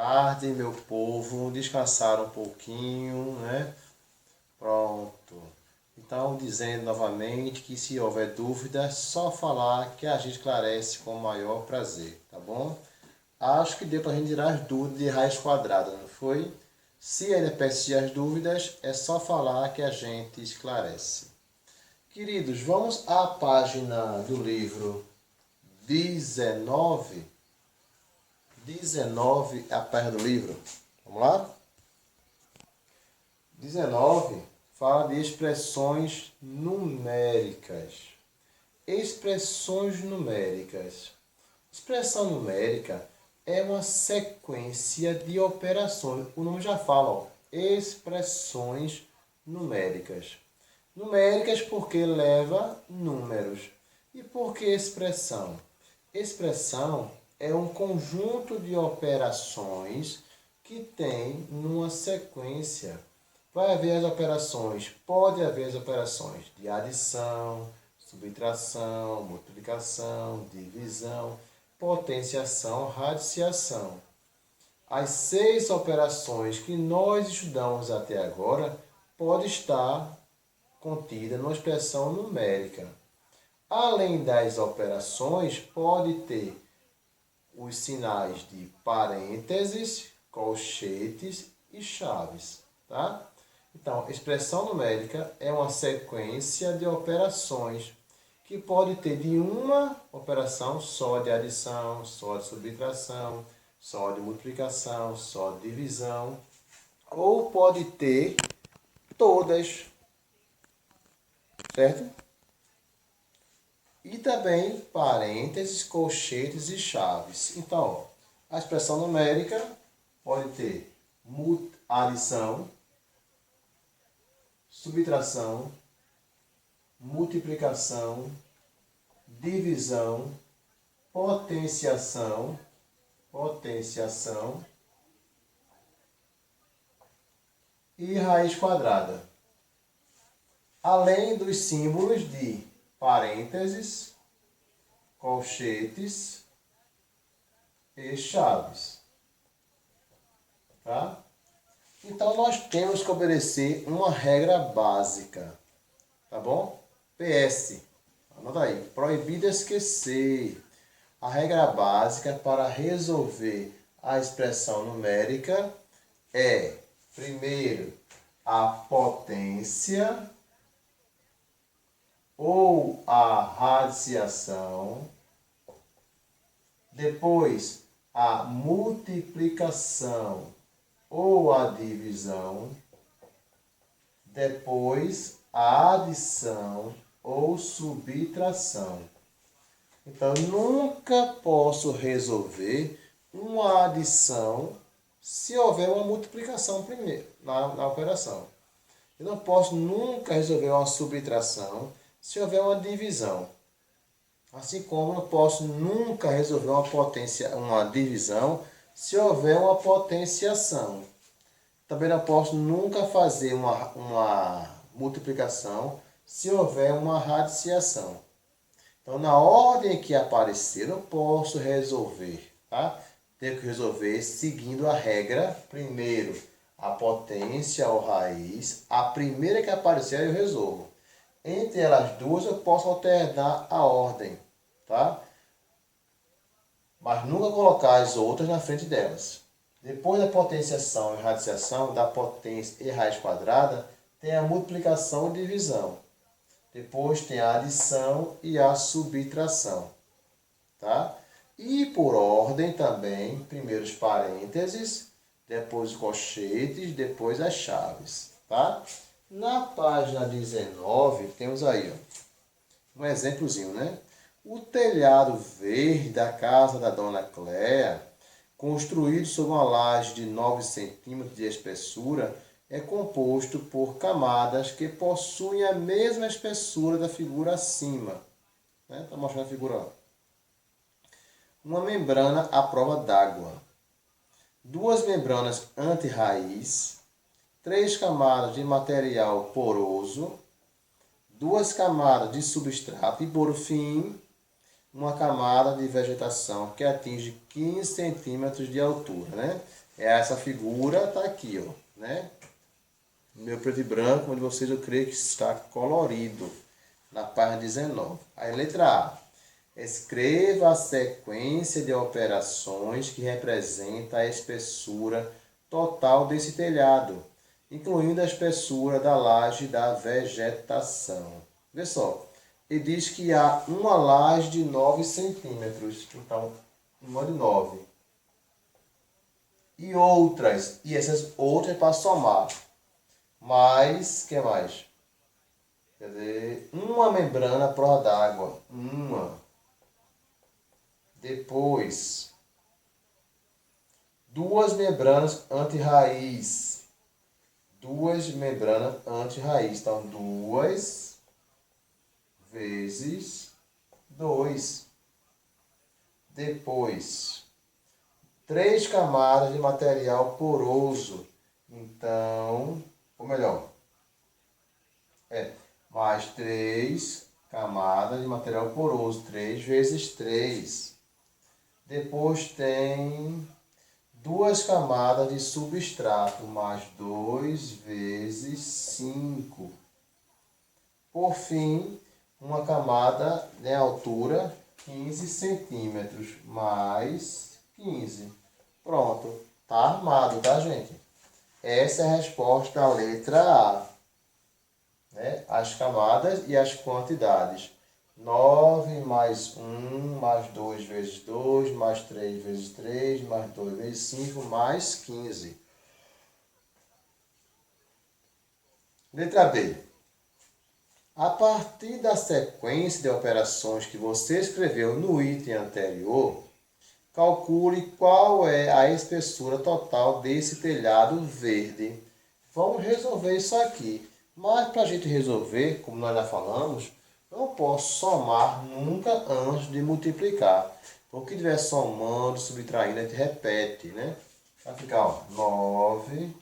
tarde, meu povo. Descansaram um pouquinho, né? Pronto. Então, dizendo novamente que se houver dúvida, é só falar que a gente esclarece com o maior prazer, tá bom? Acho que deu para a gente tirar as dúvidas de raiz quadrada, não foi? Se ainda persistir as dúvidas, é só falar que a gente esclarece. Queridos, vamos à página do livro 19. 19 é a página do livro. Vamos lá? 19 fala de expressões numéricas. Expressões numéricas. Expressão numérica é uma sequência de operações. O nome já fala, ó, expressões numéricas. Numéricas porque leva números. E por que expressão? Expressão é um conjunto de operações que tem numa sequência. Vai haver as operações, pode haver as operações de adição, subtração, multiplicação, divisão, potenciação, radiciação. As 6 operações que nós estudamos até agora podem estar contidas numa expressão numérica. Além das operações, pode ter os sinais de parênteses, colchetes e chaves, tá? Então, expressão numérica é uma sequência de operações que pode ter de uma operação só de adição, só de subtração, só de multiplicação, só de divisão, ou pode ter todas, certo? E também parênteses, colchetes e chaves. Então, a expressão numérica pode ter adição, subtração, multiplicação, divisão, potenciação e raiz quadrada. Além dos símbolos de parênteses, colchetes e chaves. Tá? Então, nós temos que obedecer uma regra básica. Tá bom? PS. Anota aí. Proibido esquecer. A regra básica para resolver a expressão numérica é, primeiro, a potência ou a radiciação, depois a multiplicação ou a divisão, depois a adição ou subtração. Então, eu nunca posso resolver uma adição se houver uma multiplicação primeiro na operação. Eu não posso nunca resolver uma subtração se houver uma divisão. Assim como não posso nunca resolver uma divisão se houver uma potenciação. Também não posso nunca fazer uma multiplicação se houver uma radiciação. Então, na ordem que aparecer, eu posso resolver. Tá? Tenho que resolver seguindo a regra. Primeiro, a potência ou raiz. A primeira que aparecer, eu resolvo. Entre elas duas, eu posso alternar a ordem. Tá? Mas nunca colocar as outras na frente delas. Depois da potenciação e radiciação, da potência e raiz quadrada, tem a multiplicação e divisão. Depois tem a adição e a subtração. Tá? E por ordem também, primeiro os parênteses, depois os colchetes, depois as chaves. Tá? Na página 19, temos aí ó, um exemplozinho, né? O telhado verde da casa da Dona Cléa, construído sobre uma laje de 9 centímetros de espessura, é composto por camadas que possuem a mesma espessura da figura acima. Está mostrando a figura. Uma membrana à prova d'água. 2 membranas anti-raiz. 3 camadas de material poroso. 2 camadas de substrato. E por fim, uma camada de vegetação que atinge 15 centímetros de altura. Né? Essa figura está aqui, ó, né? Meu preto e branco, onde vocês eu creio que está colorido, na página 19. Aí, letra A. Escreva a sequência de operações que representa a espessura total desse telhado, incluindo a espessura da laje da vegetação. Vê só, ele diz que há uma laje de 9 centímetros, então, uma de 9. E essas outras para somar. Mais, que mais? Quer dizer, uma membrana à prova d'água. Uma. Depois, duas membranas anti-raiz. Duas membranas anti-raiz. Então, 2 vezes 2. Depois, 3 camadas de material poroso. Então, ou melhor, mais 3 camadas de material poroso. 3 vezes 3. Depois tem 2 camadas de substrato, mais 2 vezes 5. Por fim, uma camada de altura 15 centímetros, mais 15. Pronto, tá armado, tá, gente? Essa é a resposta da letra A. Né? As camadas e as quantidades. 9 mais 1, mais 2 vezes 2, mais 3 vezes 3, mais 2 vezes 5, mais 15. Letra B. A partir da sequência de operações que você escreveu no item anterior, calcule qual é a espessura total desse telhado verde. Vamos resolver isso aqui. Mas para a gente resolver, como nós já falamos, não posso somar nunca antes de multiplicar. O que estiver somando, subtraindo, a gente repete, né? Vai ficar, ó, 9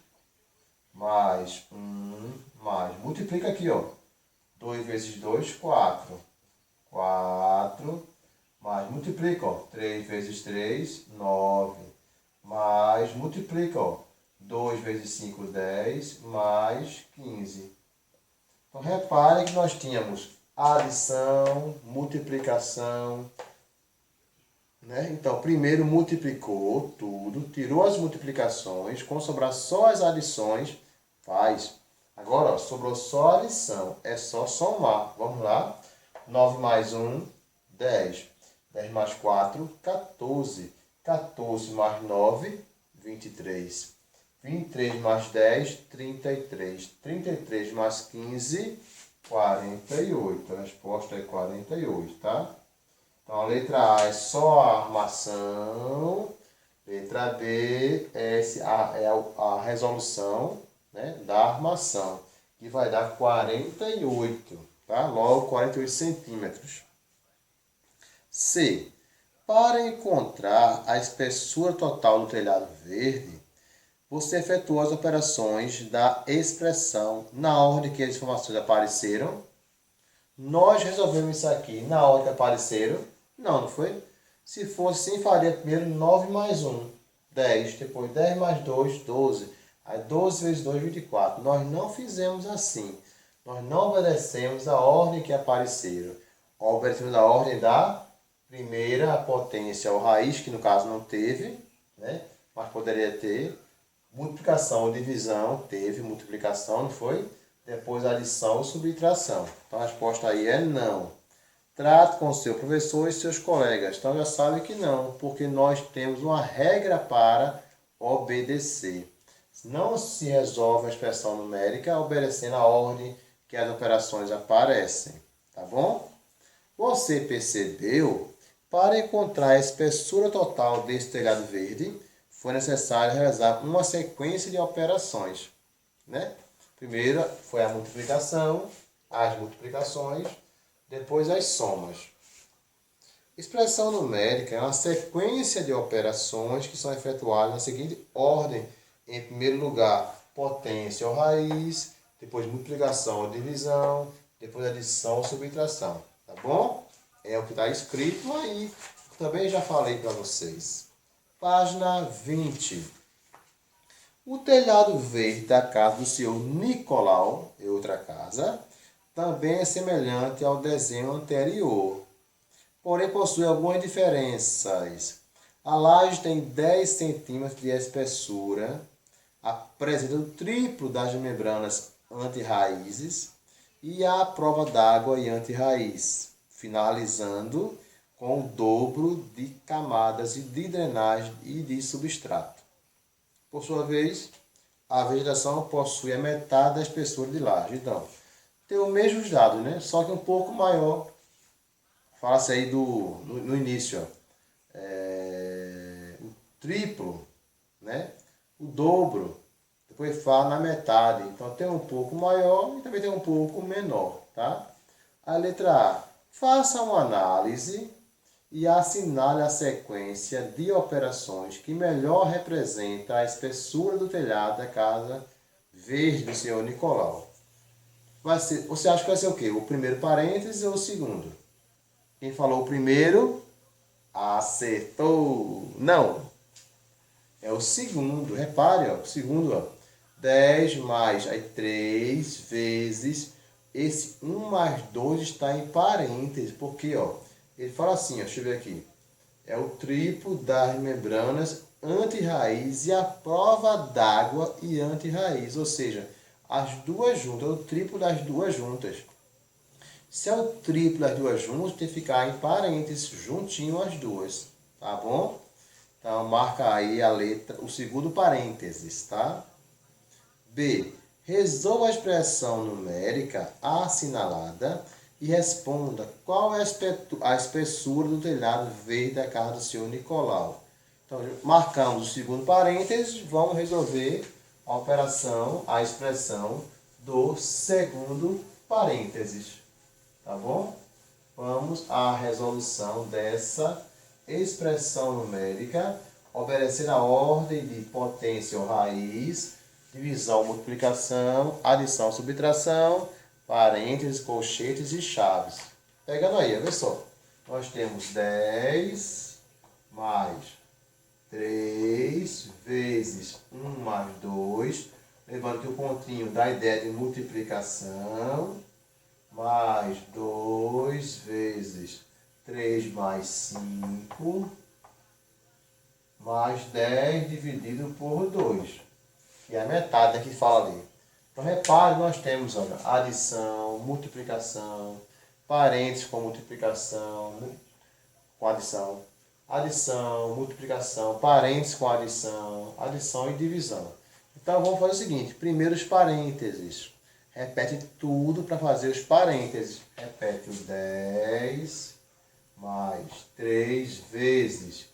mais 1 mais... Multiplica aqui, ó. 2 vezes 2, 4. 4 mais... Multiplica, ó. 3 vezes 3, 9. Mais... Multiplica, ó. 2 vezes 5, 10. Mais 15. Então, repare que nós tínhamos adição, multiplicação, né? Então, primeiro multiplicou tudo, tirou as multiplicações, quando sobrar só as adições, faz. Agora, ó, sobrou só a adição, é só somar. Vamos lá? 9 mais 1, 10. 10 mais 4, 14. 14 mais 9, 23. 23 mais 10, 33. 33 mais 15, 48. A resposta é 48, tá? Então, a letra A é só a armação. Letra B é a resolução, né, da armação, que vai dar 48, tá? Logo, 48 centímetros. C. Para encontrar a espessura total do telhado verde, você efetuou as operações da expressão na ordem que as informações apareceram. Nós resolvemos isso aqui na ordem que apareceram. Não foi? Se fosse assim, faria primeiro 9 mais 1, 10. Depois 10 mais 2, 12. Aí 12 vezes 2, 24. Nós não fizemos assim. Nós não obedecemos a ordem que apareceram. Obedecemos a ordem da primeira potência, ou raiz, que no caso não teve, né? Mas poderia ter. Multiplicação ou divisão, teve multiplicação, não foi? Depois adição e subtração. Então a resposta aí é não. Trate com o seu professor e seus colegas. Então já sabe que não, porque nós temos uma regra para obedecer. Não se resolve a expressão numérica obedecendo a ordem que as operações aparecem. Tá bom? Você percebeu? Para encontrar a espessura total desse telhado verde, foi necessário realizar uma sequência de operações, né? Primeiro foi a multiplicação, as multiplicações, depois as somas. Expressão numérica é uma sequência de operações que são efetuadas na seguinte ordem. Em primeiro lugar, potência ou raiz, depois multiplicação ou divisão, depois adição ou subtração. Tá bom? É o que está escrito aí. Também já falei para vocês. Página 20. O telhado verde da casa do senhor Nicolau, é outra casa, também é semelhante ao desenho anterior, porém possui algumas diferenças. A laje tem 10 centímetros de espessura, apresenta o triplo das membranas antirraízes e a prova d'água e antirraiz, finalizando com o dobro de camadas de drenagem e de substrato. Por sua vez, a vegetação possui a metade da espessura de laje. Então, tem os mesmos dados, né? Só que um pouco maior. Fala-se aí no início, ó. O triplo, né? O dobro. Depois fala na metade. Então tem um pouco maior e também tem um pouco menor, tá? A letra A. Faça uma análise e assinale a sequência de operações que melhor representa a espessura do telhado da casa verde do senhor Nicolau. Você acha que vai ser o quê? O primeiro parênteses ou o segundo? Quem falou o primeiro, acertou. Não, é o segundo. Repare, ó, o segundo, ó. 10 mais aí 3 vezes esse 1 mais 2 está em parênteses. Porque, ó, ele fala assim, ó, deixa eu ver aqui. É o triplo das membranas anti-raiz e a prova d'água e anti-raiz. Ou seja, as duas juntas, é o triplo das duas juntas. Se é o triplo das duas juntas, tem que ficar em parênteses, juntinho as duas. Tá bom? Então, marca aí a letra, o segundo parênteses, tá? B. Resolva a expressão numérica assinalada e responda qual é a espessura do telhado verde da casa do senhor Nicolau. Então, marcamos o segundo parênteses, vamos resolver a operação, a expressão do segundo parênteses. Tá bom? Vamos à resolução dessa expressão numérica, obedecer a ordem de potência ou raiz, divisão, multiplicação, adição, subtração, parênteses, colchetes e chaves. Pegando aí, olha só. Nós temos 10 mais 3 vezes 1 mais 2, lembrando que o pontinho dá a ideia de multiplicação, mais 2 vezes 3 mais 5, mais 10 dividido por 2. Que é a metade, né, que fala ali. Então, repare, nós temos, olha, adição, multiplicação, parênteses com multiplicação, com adição, multiplicação, parênteses com adição e divisão. Então, vamos fazer o seguinte, primeiro os parênteses. Repete tudo para fazer os parênteses. Repete o 10 mais 3 vezes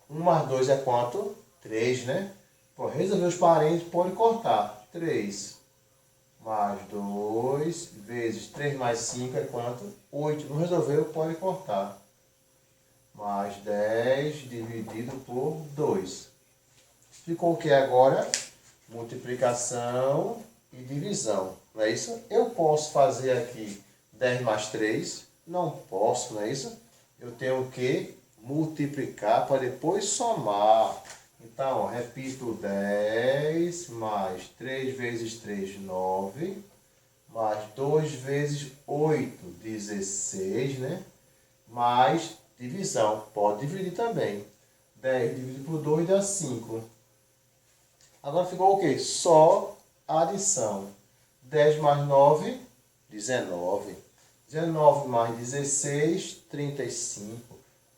1 mais 2 é quanto? 3, né? Pô, resolver os parênteses, pode cortar. 3 mais 2 vezes 3 mais 5 é quanto? 8. Não resolveu, pode cortar. Mais 10 dividido por 2. Ficou o que agora? Multiplicação e divisão. Não é isso? Eu posso fazer aqui 10 mais 3. Não posso, não é isso? Eu tenho que multiplicar para depois somar. Então, ó, repito, 10 mais 3 vezes 3, 9, mais 2 vezes 8, 16, né? Mais divisão, pode dividir também. 10 dividido por 2 dá 5. Agora ficou o quê? Só adição. 10 mais 9, 19. 19 mais 16, 35.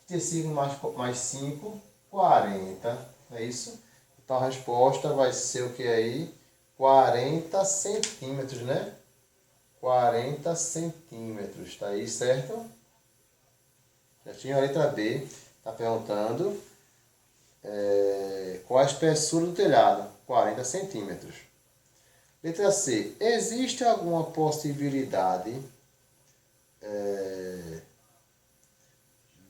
35 mais 5, 40. Não é isso? Então a resposta vai ser o que aí? 40 centímetros, né? 40 centímetros. Tá aí, certo? Certinho? A letra B está perguntando qual a espessura do telhado? 40 centímetros. Letra C. Existe alguma possibilidade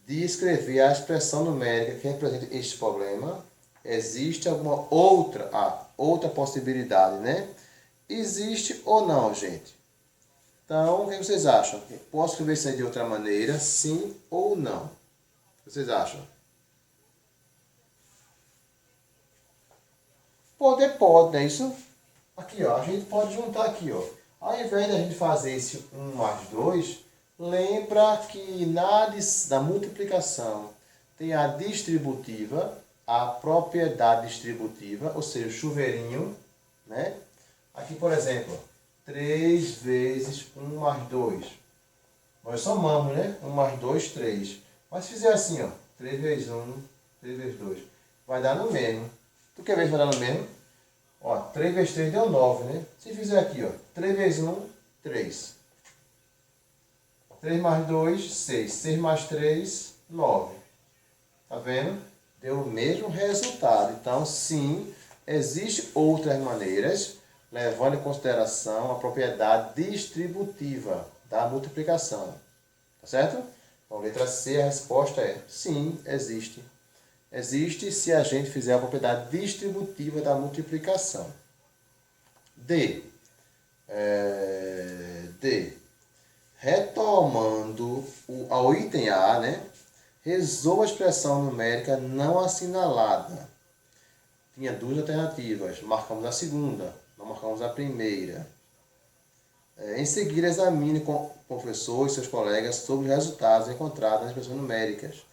de escrever a expressão numérica que representa este problema? Existe alguma outra possibilidade, né? Existe ou não, gente? Então, o que vocês acham? Posso escrever isso aí de outra maneira? Sim ou não? O que vocês acham? Poder pode, não é isso? Aqui, ó, a gente pode juntar aqui, ó. Ao invés de a gente fazer esse 1 mais 2, lembra que na multiplicação tem a distributiva, a propriedade distributiva, ou seja, o chuveirinho, né? Aqui, por exemplo, 3 vezes 1 mais 2. Nós somamos, né? 1 mais 2, 3. Mas se fizer assim, ó, 3 vezes 1, 3 vezes 2, vai dar no mesmo. Tu quer ver se vai dar no mesmo? Ó, 3 vezes 3 deu 9, né? Se fizer aqui, ó, 3 vezes 1, 3. 3 mais 2, 6. 6 mais 3, 9. Tá vendo? Deu o mesmo resultado. Então, sim, existem outras maneiras, levando em consideração a propriedade distributiva da multiplicação. Tá certo? Então, letra C, a resposta é sim, existe. Existe se a gente fizer a propriedade distributiva da multiplicação. D. D. Retomando ao item A, né? Resolva a expressão numérica não assinalada. Tinha duas alternativas. Marcamos a segunda, não marcamos a primeira. Em seguida, examine com o professor e seus colegas sobre os resultados encontrados nas expressões numéricas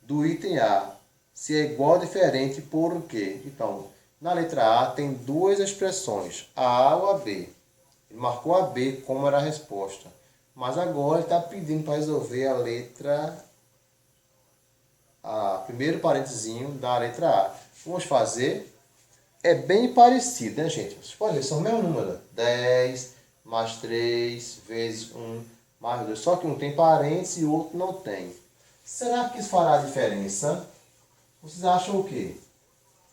do item A. Se é igual ou diferente, por quê? Então, na letra A tem duas expressões, a A ou a B. Ele marcou a B como era a resposta. Mas agora ele está pedindo para resolver a letra A. Primeiro parentezinho da letra A. Vamos fazer. É bem parecido, né, gente? Vocês podem ver, são o mesmo número. 10 mais 3 vezes 1 mais 2. Só que um tem parênteses e o outro não tem. Será que isso fará diferença? Vocês acham o quê?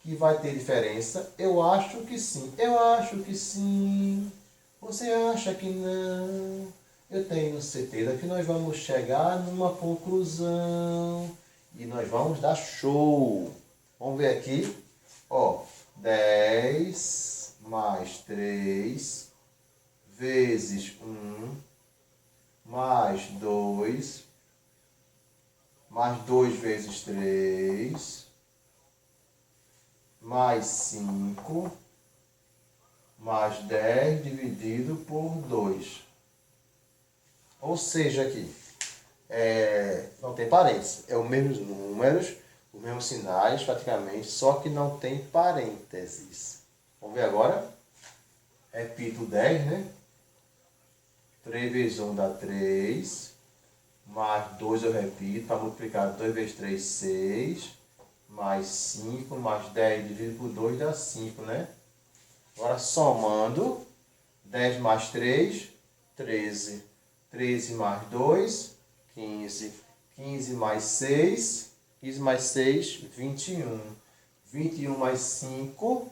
Que vai ter diferença? Eu acho que sim. Eu acho que sim. Você acha que não? Eu tenho certeza que nós vamos chegar numa conclusão. E nós vamos dar show. Vamos ver aqui. Ó, 10 mais 3 vezes 1 mais 2 mais 2 vezes 3 mais 5 mais 10 dividido por 2. Ou seja, aqui, não tem parênteses. É os mesmos números, os mesmos sinais praticamente, só que não tem parênteses. Vamos ver agora? Repito 10, né? 3 vezes 1 dá 3. Mais 2 eu repito, para multiplicar 2 vezes 3, 6. Mais 5, mais 10 dividido por 2 dá 5, né? Agora somando, 10 mais 3, 13. 13 mais 2, 15. 15 mais 6, 15 mais 6, 21. 21 mais 5,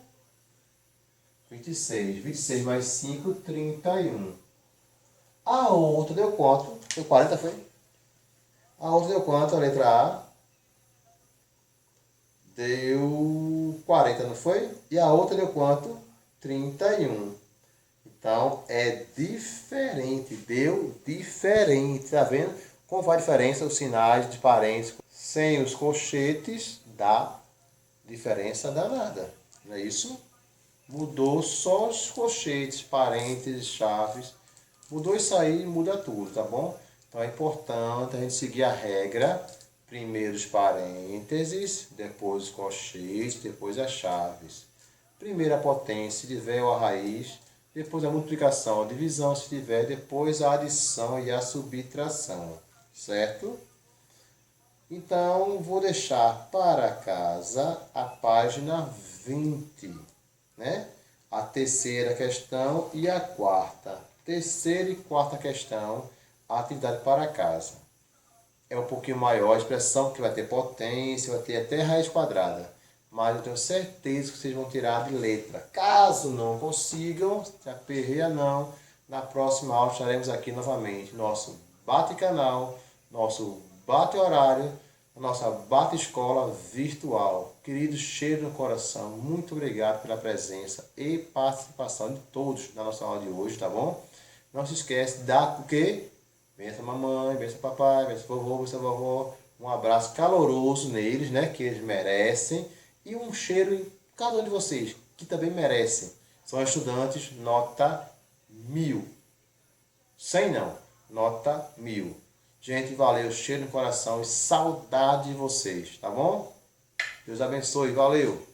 26. 26 mais 5, 31. A outra deu quanto? Deu 40, foi? A outra deu quanto? A letra A deu 40, não foi? E a outra deu quanto? 31. Então, é diferente. Deu diferente. Tá vendo? Como faz diferença os sinais de parênteses? Sem os colchetes, dá diferença danada. Não é isso? Mudou só os colchetes, parênteses, chaves. Mudou isso aí, muda tudo, tá bom? Então é importante a gente seguir a regra. Primeiro os parênteses, depois os colchetes, depois as chaves. Primeiro a potência, se tiver, ou a raiz. Depois a multiplicação, a divisão, se tiver. Depois a adição e a subtração. Certo? Então, vou deixar para casa a página 20, né? A terceira questão e a quarta. Terceira e quarta questão, a atividade para casa. É um pouquinho maior a expressão, que vai ter potência, vai ter até raiz quadrada. Mas eu tenho certeza que vocês vão tirar de letra. Caso não consigam, se aperreia não, na próxima aula estaremos aqui novamente. Nosso bate-canal, nosso bate-horário, nossa bate-escola virtual. Querido, cheiro no coração, muito obrigado pela presença e participação de todos na nossa aula de hoje, tá bom? Não se esquece de dar o quê? Benção mamãe, benção papai, benção vovô, benção vovó. Um abraço caloroso neles, né? Que eles merecem. E um cheiro em cada um de vocês. que também merecem. São estudantes nota 1000. 100 não, nota 1000. Gente, valeu, cheiro no coração e saudade de vocês, tá bom? Deus abençoe, valeu!